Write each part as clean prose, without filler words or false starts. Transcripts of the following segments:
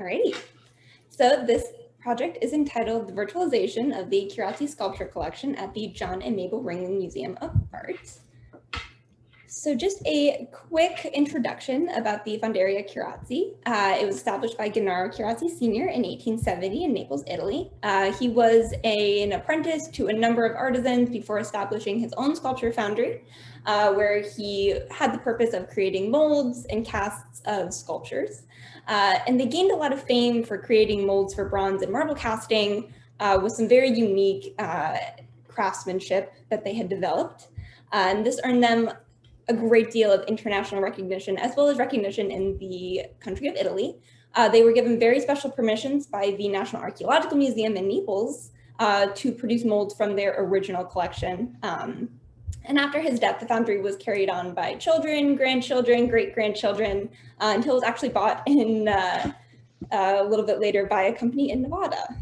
Alrighty, so this project is entitled The Virtualization of the Chirazzi Sculpture Collection at the John and Mabel Ringling Museum of Art. So just a quick introduction about the Fonderia Chirazzi. It was established by Gennaro Chirazzi Sr. in 1870 in Naples, Italy. He was an apprentice to a number of artisans before establishing his own sculpture foundry, where he had the purpose of creating molds and casts of sculptures. And they gained a lot of fame for creating molds for bronze and marble casting with some very unique craftsmanship that they had developed. And this earned them a great deal of international recognition, as well as recognition in the country of Italy. They were given very special permissions by the National Archaeological Museum in Naples to produce molds from their original collection. And after his death, the foundry was carried on by children, grandchildren, great-grandchildren, until it was actually bought in a little bit later by a company in Nevada.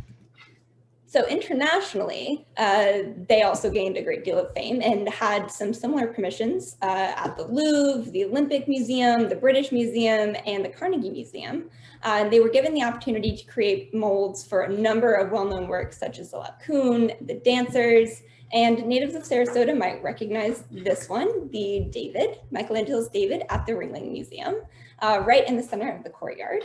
So internationally, they also gained a great deal of fame and had some similar permissions at the Louvre, the Olympic Museum, the British Museum, and the Carnegie Museum. They were given the opportunity to create molds for a number of well-known works, such as the Laocoon, the Dancers, and natives of Sarasota might recognize this one, the David, Michelangelo's David at the Ringling Museum, right in the center of the courtyard.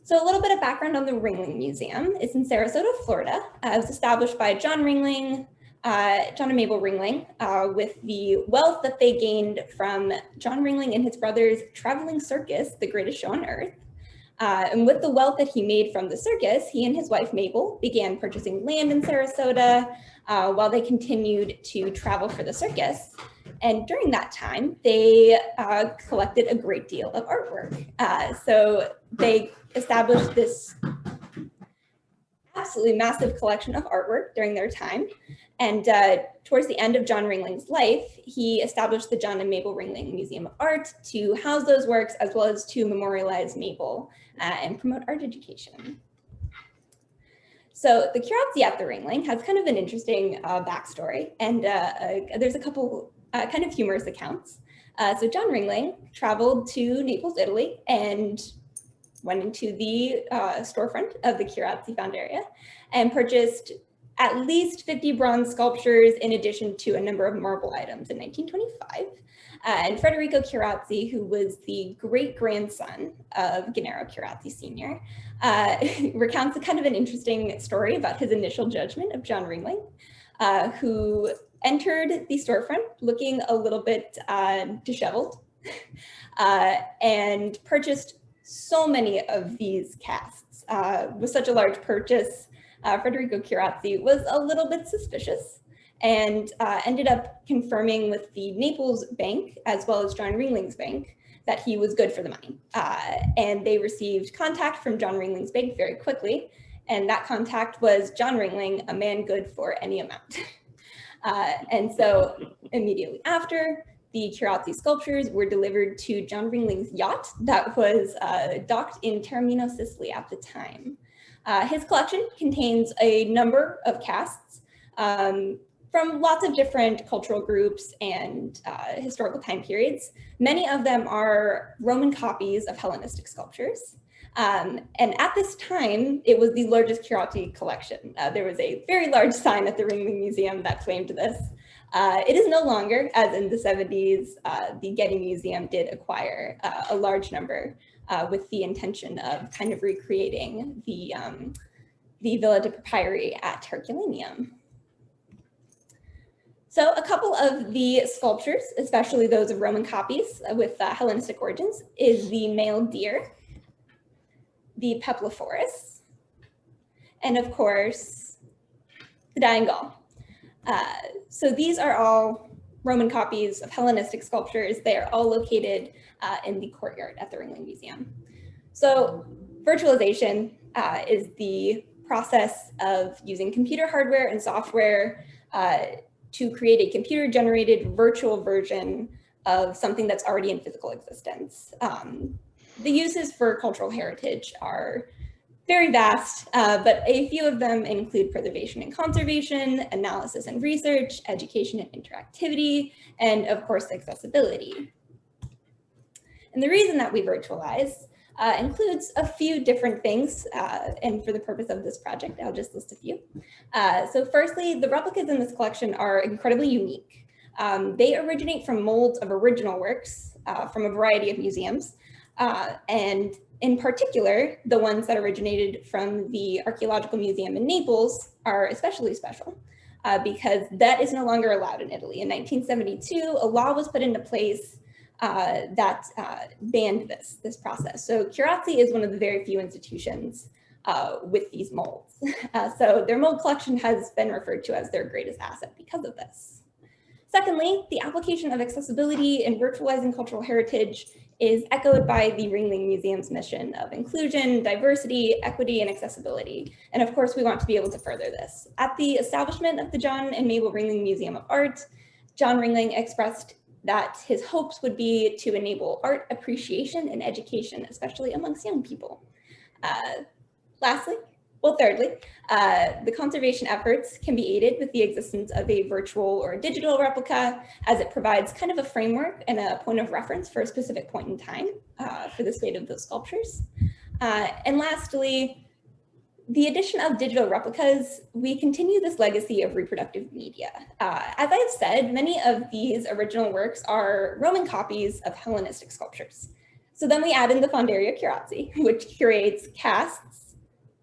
So a little bit of background on the Ringling Museum. It's in Sarasota, Florida. It was established by John Ringling, John and Mabel Ringling, with the wealth that they gained from John Ringling and his brother's traveling circus, the greatest show on earth. And with the wealth that he made from the circus, he and his wife Mabel began purchasing land in Sarasota while they continued to travel for the circus. And during that time, they collected a great deal of artwork. So they established this absolutely massive collection of artwork during their time. And towards the end of John Ringling's life, he established the John and Mabel Ringling Museum of Art to house those works, as well as to memorialize Mabel and promote art education. So the Chirazzi at the Ringling has kind of an interesting backstory, and there's a couple kind of humorous accounts. So John Ringling traveled to Naples, Italy, and went into the storefront of the Chirazzi Fonderia and purchased at least 50 bronze sculptures in addition to a number of marble items in 1925. And Federico Chirazzi, who was the great-grandson of Gennaro Chirazzi Sr., recounts a kind of an interesting story about his initial judgment of John Ringling, who entered the storefront looking a little bit disheveled and purchased so many of these casts. With such a large purchase, Federico Chirazzi was a little bit suspicious and ended up confirming with the Naples Bank, as well as John Ringling's bank, that he was good for the money. And they received contact from John Ringling's bank very quickly, and that contact was John Ringling, a man good for any amount. And so immediately after, the Chirazzi sculptures were delivered to John Ringling's yacht that was docked in Taormino, Sicily at the time. His collection contains a number of casts from lots of different cultural groups and historical time periods. Many of them are Roman copies of Hellenistic sculptures. And at this time, it was the largest Chirazzi collection. There was a very large sign at the Ringling Museum that claimed this. It is no longer, as in the 70s, the Getty Museum did acquire a large number with the intention of kind of recreating the Villa de Papyri at Herculaneum. So a couple of the sculptures, especially those of Roman copies with Hellenistic origins, is the male deer, the Peplophorus, and of course, the dying Gaul. So these are all Roman copies of Hellenistic sculptures. They are all located in the courtyard at the Ringling Museum. So virtualization is the process of using computer hardware and software to create a computer-generated virtual version of something that's already in physical existence. The uses for cultural heritage are very vast, but a few of them include preservation and conservation, analysis and research, education and interactivity, and of course, accessibility. And the reason that we virtualize includes a few different things, and for the purpose of this project, I'll just list a few. So firstly, the replicas in this collection are incredibly unique. They originate from molds of original works from a variety of museums, and in particular, the ones that originated from the Archaeological Museum in Naples are especially special because that is no longer allowed in Italy. In 1972, a law was put into place that banned this process. So Curazzi is one of the very few institutions with these molds. So their mold collection has been referred to as their greatest asset because of this. Secondly, the application of accessibility in virtualizing cultural heritage is echoed by the Ringling Museum's mission of inclusion, diversity, equity, and accessibility. And of course, we want to be able to further this. At the establishment of the John and Mabel Ringling Museum of Art, John Ringling expressed that his hopes would be to enable art appreciation and education, especially amongst young people. Thirdly, the conservation efforts can be aided with the existence of a virtual or a digital replica, as it provides kind of a framework and a point of reference for a specific point in time for the state of those sculptures. And lastly, the addition of digital replicas, we continue this legacy of reproductive media. As I've said, many of these original works are Roman copies of Hellenistic sculptures. So then we add in the Fonderia Curazzi, which curates casts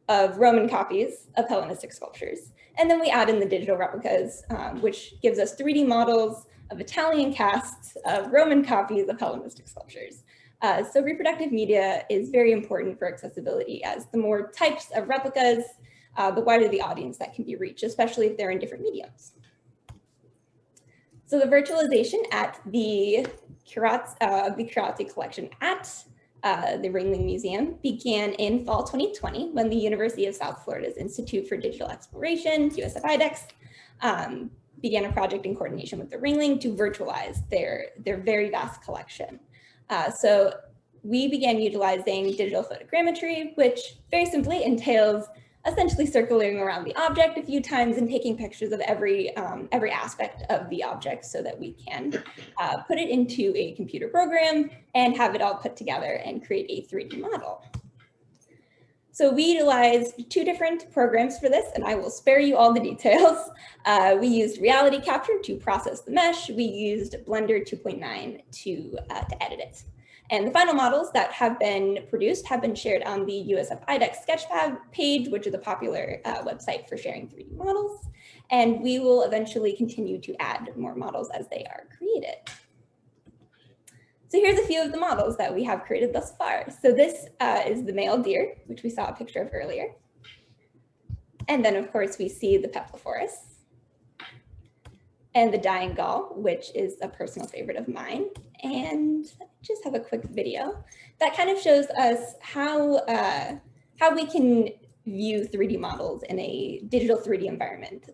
of Roman copies of Hellenistic sculptures. And then we add in the digital replicas, which gives us 3D models of Italian casts of Roman copies of Hellenistic sculptures. So reproductive media is very important for accessibility, as the more types of replicas, the wider the audience that can be reached, especially if they're in different mediums. So the virtualization at the Curazzi collection at the Ringling Museum began in fall 2020 when the University of South Florida's Institute for Digital Exploration, USF IDEX, began a project in coordination with the Ringling to virtualize their very vast collection. So we began utilizing digital photogrammetry, which very simply entails essentially circling around the object a few times and taking pictures of every aspect of the object so that we can put it into a computer program and have it all put together and create a 3D model. So we utilized 2 different programs for this, and I will spare you all the details. We used Reality Capture to process the mesh. We used Blender 2.9 to edit it. And the final models that have been produced have been shared on the USF IDEX Sketchfab page, which is a popular website for sharing 3D models. And we will eventually continue to add more models as they are created. So here's a few of the models that we have created thus far. So this is the male deer, which we saw a picture of earlier. And then of course we see the Peplophorus and the dying gull, which is a personal favorite of mine. And just have a quick video that kind of shows us how we can view 3D models in a digital 3D environment.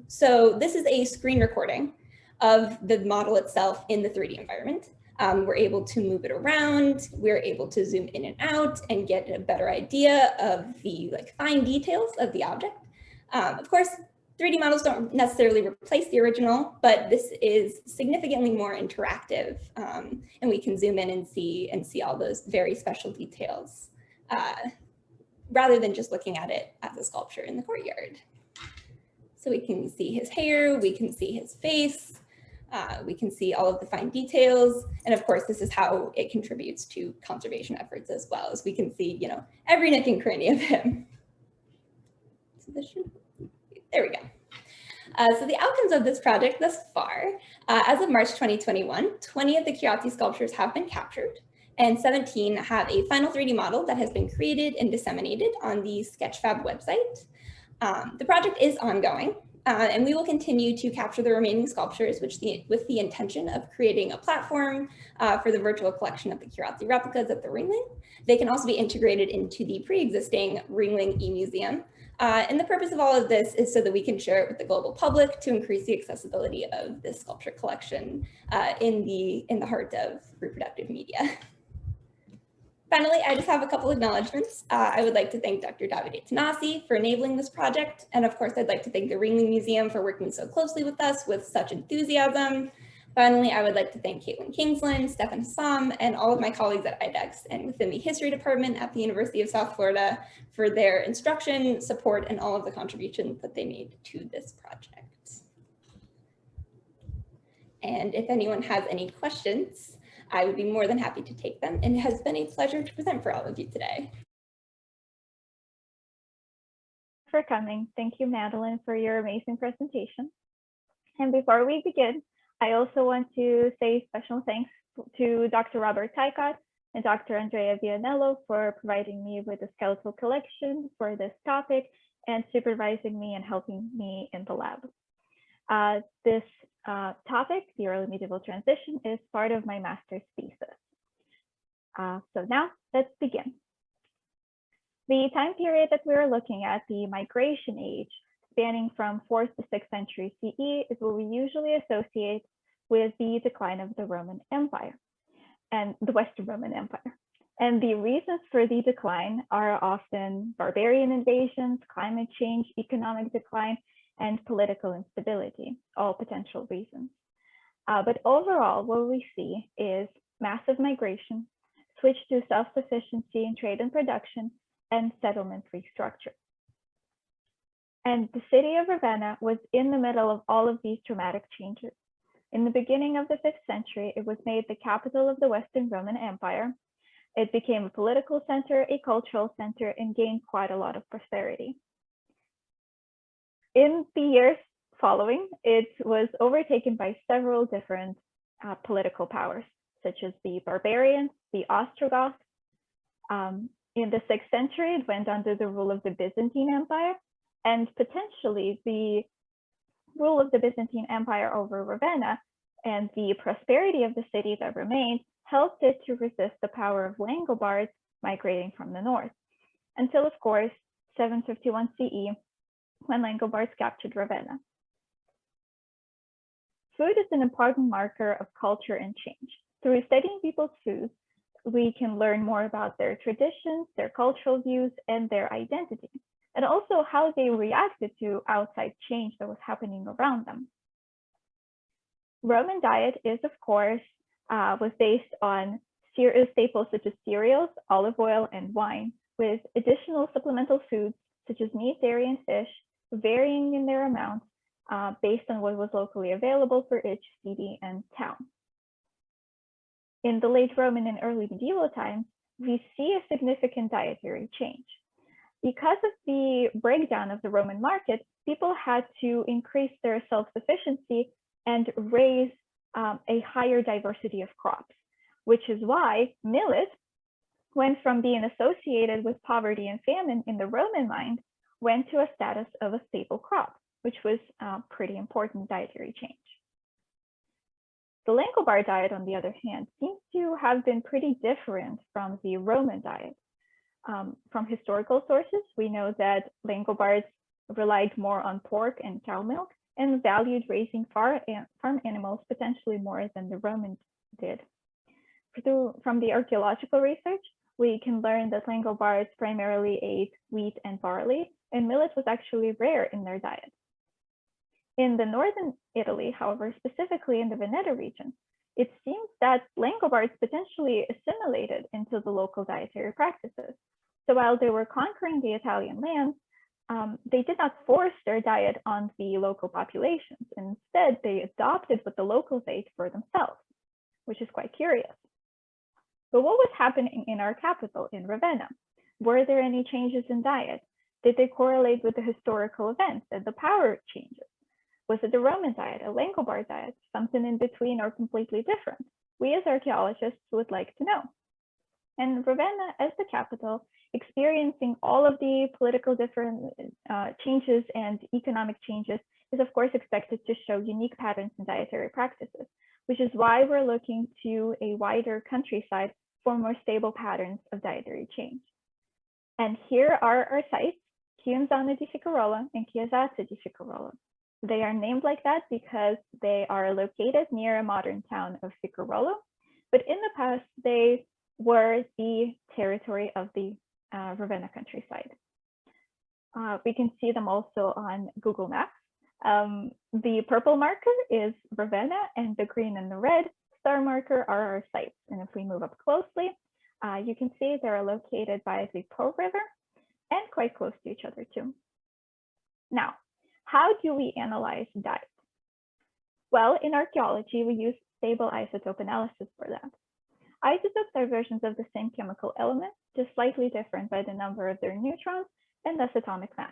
So this is a screen recording of the model itself in the 3D environment. We're able to move it around. We're able to zoom in and out and get a better idea of the fine details of the object. Of course, 3D models don't necessarily replace the original, but this is significantly more interactive, and we can zoom in and see all those very special details rather than just looking at it as a sculpture in the courtyard. So we can see his hair, we can see his face, we can see all of the fine details, and of course, this is how it contributes to conservation efforts as well, as we can see, every nook and cranny of him. So this should. There we go. So the outcomes of this project thus far, as of March 2021, 20 of the Curazzi sculptures have been captured, and 17 have a final 3D model that has been created and disseminated on the Sketchfab website. The project is ongoing, and we will continue to capture the remaining sculptures with the intention of creating a platform for the virtual collection of the Curazzi replicas at the Ringling. They can also be integrated into the pre-existing Ringling e-museum. And the purpose of all of this is so that we can share it with the global public to increase the accessibility of this sculpture collection in the heart of reproductive media. Finally, I just have a couple acknowledgements. I would like to thank Dr. Davide Tanasi for enabling this project. And of course, I'd like to thank the Ringling Museum for working so closely with us with such enthusiasm. Finally, I would like to thank Caitlin Kingsland, Stefan Hassam, and all of my colleagues at IDEX and within the History Department at the University of South Florida for their instruction, support, and all of the contributions that they made to this project. And if anyone has any questions, I would be more than happy to take them, and it has been a pleasure to present for all of you today. For coming. Thank you, Madeline, for your amazing presentation. And before we begin, I also want to say special thanks to Dr. Robert Tykot and Dr. Andrea Vianello for providing me with the skeletal collection for this topic and supervising me and helping me in the lab. This topic, the early medieval transition, is part of my master's thesis. So now let's begin. The time period that we're looking at, the migration age, spanning from 4th to 6th century CE, is what we usually associate with the decline of the Roman Empire and the Western Roman Empire. And the reasons for the decline are often barbarian invasions, climate change, economic decline, and political instability, all potential reasons. But overall, what we see is massive migration, switch to self-sufficiency in trade and production, and settlement restructure. And the city of Ravenna was in the middle of all of these dramatic changes. In the beginning of the 5th century, it was made the capital of the Western Roman Empire. It became a political center, a cultural center, and gained quite a lot of prosperity. In the years following, it was overtaken by several different political powers, such as the barbarians, the Ostrogoths. In the 6th century, it went under the rule of the Byzantine Empire, and potentially the rule of the Byzantine Empire over Ravenna and the prosperity of the city that remained helped it to resist the power of Langobards migrating from the north, until, of course, 751 CE, when Langobards captured Ravenna. Food is an important marker of culture and change. Through studying people's foods, we can learn more about their traditions, their cultural views, and their identity, and also how they reacted to outside change that was happening around them. Roman diet is, of course, was based on staples such as cereals, olive oil, and wine, with additional supplemental foods such as meat, dairy, and fish, varying in their amounts based on what was locally available for each city and town. In the late Roman and early medieval times, we see a significant dietary change. Because of the breakdown of the Roman market, people had to increase their self-sufficiency and raise a higher diversity of crops, which is why millet went from being associated with poverty and famine in the Roman mind, went to a status of a staple crop, which was a pretty important dietary change. The Langobard diet, on the other hand, seems to have been pretty different from the Roman diet. From historical sources, we know that Langobards relied more on pork and cow milk and valued raising farm animals potentially more than the Romans did. From the archaeological research, we can learn that Langobards primarily ate wheat and barley, and millet was actually rare in their diet. In the northern Italy, however, specifically in the Ravenna region, it seems that Langobards potentially assimilated into the local dietary practices. So while they were conquering the Italian lands, they did not force their diet on the local populations. Instead, they adopted what the locals ate for themselves, which is quite curious. But what was happening in our capital, in Ravenna? Were there any changes in diet? Did they correlate with the historical events and the power changes? Was it the Roman diet, a Langobard diet, something in between, or completely different? We as archaeologists would like to know. And Ravenna, as the capital, experiencing all of the political changes and economic changes, is of course expected to show unique patterns in dietary practices, which is why we're looking to a wider countryside for more stable patterns of dietary change. And here are our sites, Chianzana di Ficarola and Chiasaza di Ficarola. They are named like that because they are located near a modern town of Ficarola, but in the past they were the territory of the Ravenna countryside. We can see them also on Google Maps. The purple marker is Ravenna, and the green and the red star marker are our sites. And if we move up closely, you can see they're located by the Po River and quite close to each other too. Now, how do we analyze diet? Well, in archaeology, we use stable isotope analysis for that. Isotopes are versions of the same chemical element, just slightly different by the number of their neutrons and thus atomic mass.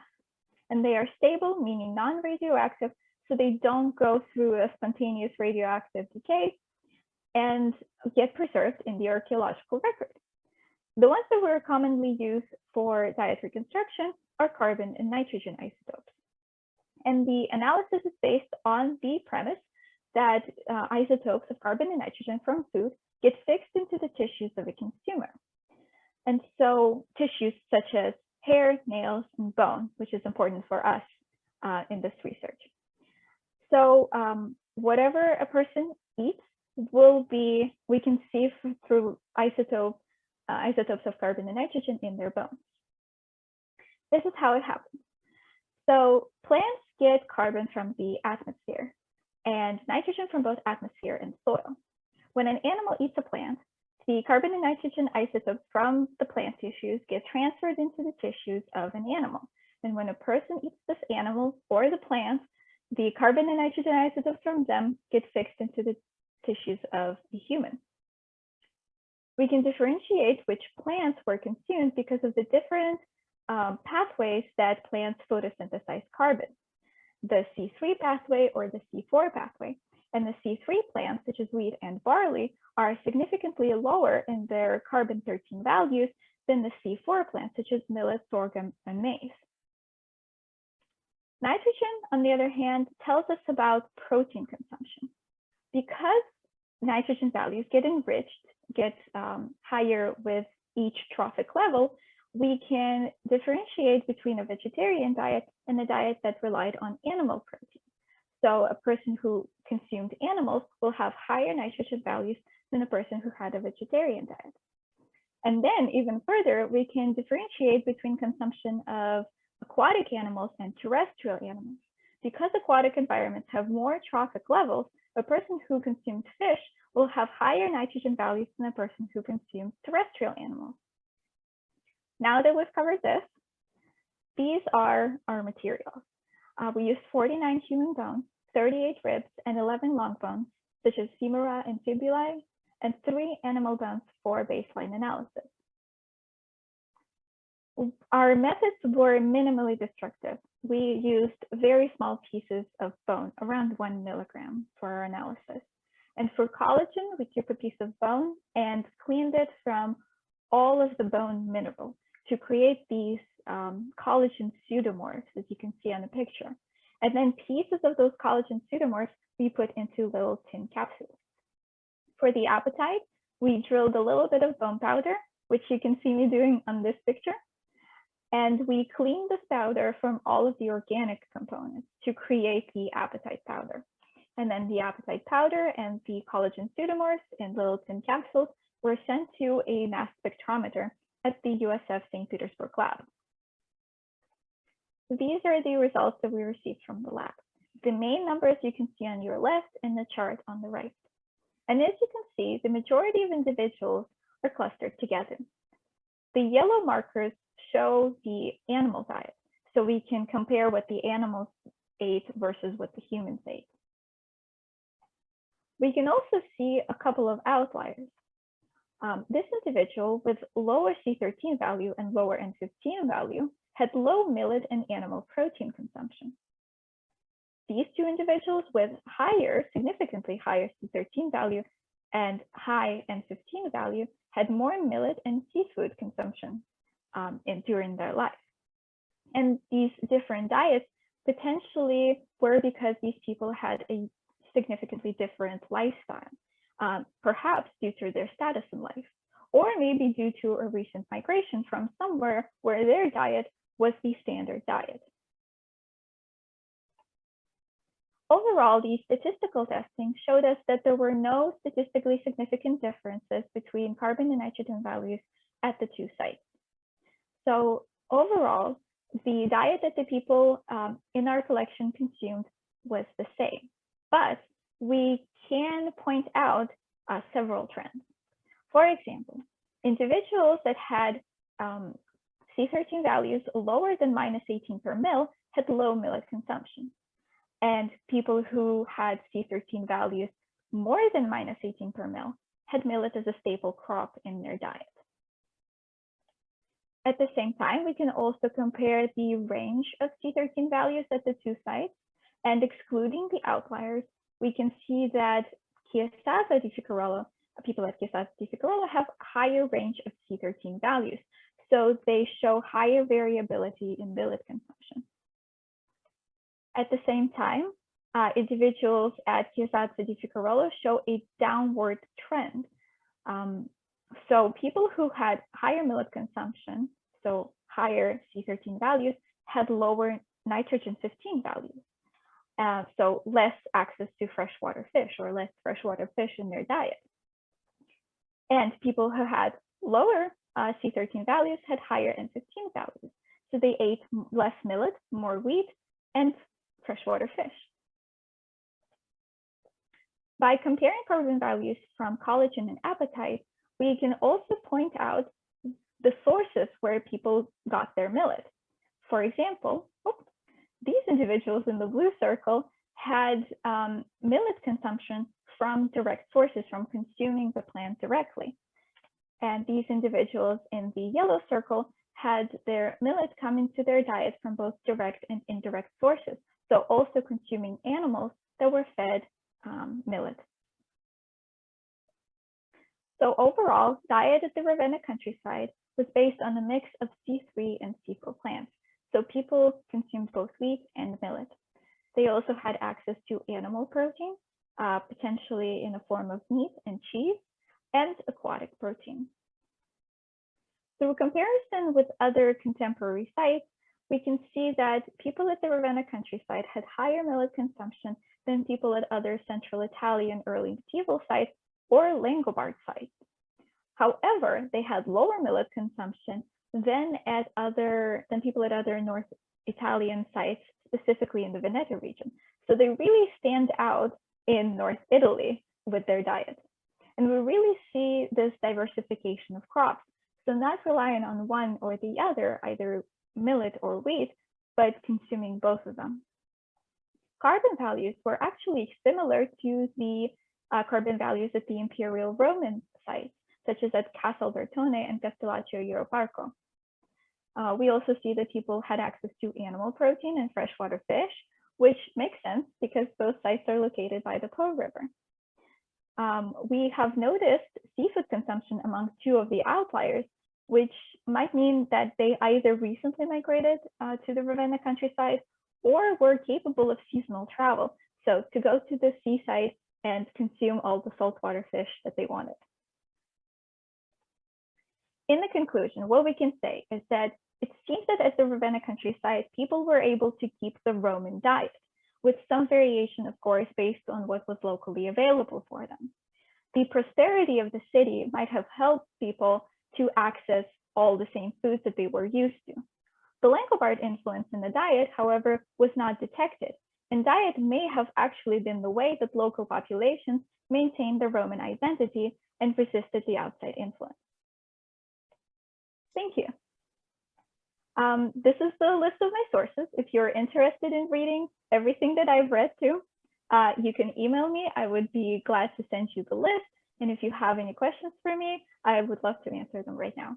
And they are stable, meaning non-radioactive, so they don't go through a spontaneous radioactive decay and get preserved in the archaeological record. The ones that were commonly used for diet reconstruction are carbon and nitrogen isotopes. And the analysis is based on the premise that isotopes of carbon and nitrogen from food get fixed into the tissues of a consumer. And so tissues such as hair, nails, and bone, which is important for us in this research. So whatever a person eats will be, we can see through isotopes of carbon and nitrogen in their bones. This is how it happens. So plants get carbon from the atmosphere and nitrogen from both atmosphere and soil. When an animal eats a plant, the carbon and nitrogen isotopes from the plant tissues get transferred into the tissues of an animal. And when a person eats this animal or the plant, the carbon and nitrogen isotopes from them get fixed into the tissues of the human. We can differentiate which plants were consumed because of the different pathways that plants photosynthesize carbon. The C3 pathway or the C4 pathway. And the C3 plants, such as wheat and barley, are significantly lower in their carbon-13 values than the C4 plants, such as millet, sorghum, and maize. Nitrogen, on the other hand, tells us about protein consumption. Because nitrogen values get enriched, get higher with each trophic level, we can differentiate between a vegetarian diet and a diet that relied on animal protein. So a person who consumed animals will have higher nitrogen values than a person who had a vegetarian diet. And then even further, we can differentiate between consumption of aquatic animals and terrestrial animals. Because aquatic environments have more trophic levels, a person who consumed fish will have higher nitrogen values than a person who consumed terrestrial animals. Now that we've covered this, these are our materials. We used 49 human bones, 38 ribs, and 11 long bones, such as femora and fibulae, and 3 animal bones for baseline analysis. Our methods were minimally destructive. We used very small pieces of bone, around 1 milligram, for our analysis. And for collagen, we took a piece of bone and cleaned it from all of the bone minerals to create these collagen pseudomorphs, as you can see on the picture. And then pieces of those collagen pseudomorphs we put into little tin capsules. For the apatite, we drilled a little bit of bone powder, which you can see me doing on this picture. And we cleaned this powder from all of the organic components to create the apatite powder. And then the apatite powder and the collagen pseudomorphs in little tin capsules were sent to a mass spectrometer at the USF St. Petersburg lab. These are the results that we received from the lab. The main numbers you can see on your left and the chart on the right. And as you can see, the majority of individuals are clustered together. The yellow markers show the animal diet, so we can compare what the animals ate versus what the humans ate. We can also see a couple of outliers. This individual with lower C13 value and lower N15 value had low millet and animal protein consumption. These two individuals with higher, significantly higher C13 value and high N15 value had more millet and seafood consumption during their life. And these different diets potentially were because these people had a significantly different lifestyle, perhaps due to their status in life, or maybe due to a recent migration from somewhere where their diet was the standard diet. Overall, the statistical testing showed us that there were no statistically significant differences between carbon and nitrogen values at the two sites. So overall, the diet that the people in our collection consumed was the same, but we can point out several trends. For example, individuals that had C13 values lower than -18 per mil had low millet consumption, and people who had C13 values more than -18 per mil had millet as a staple crop in their diet. At the same time, we can also compare the range of C13 values at the two sites, and excluding the outliers, we can see that Chiasata di Ficarolo, people at Chiasata di Ficarolo have higher range of C13 values, so they show higher variability in millet consumption. At the same time, individuals at Chiasata di Ficarolo show a downward trend. So people who had higher millet consumption, so higher C13 values, had lower nitrogen 15 values. So less access to freshwater fish or less freshwater fish in their diet. And people who had lower C13 values had higher N15 values. So they ate less millet, more wheat, and freshwater fish. By comparing carbon values from collagen and apatite, we can also point out the sources where people got their millet. For example, these individuals in the blue circle had millet consumption from direct sources, from consuming the plant directly. And these individuals in the yellow circle had their millet come into their diet from both direct and indirect sources, so also consuming animals that were fed millet. So overall, diet at the Ravenna countryside was based on a mix of C3 and C4 plants. So people consumed both wheat and millet. They also had access to animal protein, potentially in the form of meat and cheese, and aquatic protein. Through comparison with other contemporary sites, we can see that people at the Ravenna countryside had higher millet consumption than people at other Central Italian early medieval sites or Langobard sites. However, they had lower millet consumption than people at other North Italian sites, specifically in the Veneto region. So they really stand out in North Italy with their diet. And we really see this diversification of crops. So not relying on one or the other, either millet or wheat, but consuming both of them. Carbon values were actually similar to the carbon values at the Imperial Roman sites, such as at Castel Bertone and Castellaccio Europarco. We also see that people had access to animal protein and freshwater fish, which makes sense because both sites are located by the Po River. We have noticed seafood consumption among two of the outliers, which might mean that they either recently migrated to the Ravenna countryside or were capable of seasonal travel, so to go to the seaside and consume all the saltwater fish that they wanted. In the conclusion, what we can say is that it seems that at the Ravenna countryside, people were able to keep the Roman diet, with some variation, of course, based on what was locally available for them. The prosperity of the city might have helped people to access all the same foods that they were used to. The Langobard influence in the diet, however, was not detected, and diet may have actually been the way that local populations maintained their Roman identity and resisted the outside influence. Thank you. This is the list of my sources. If you're interested in reading everything that I've read too, you can email me. I would be glad to send you the list. And if you have any questions for me, I would love to answer them right now.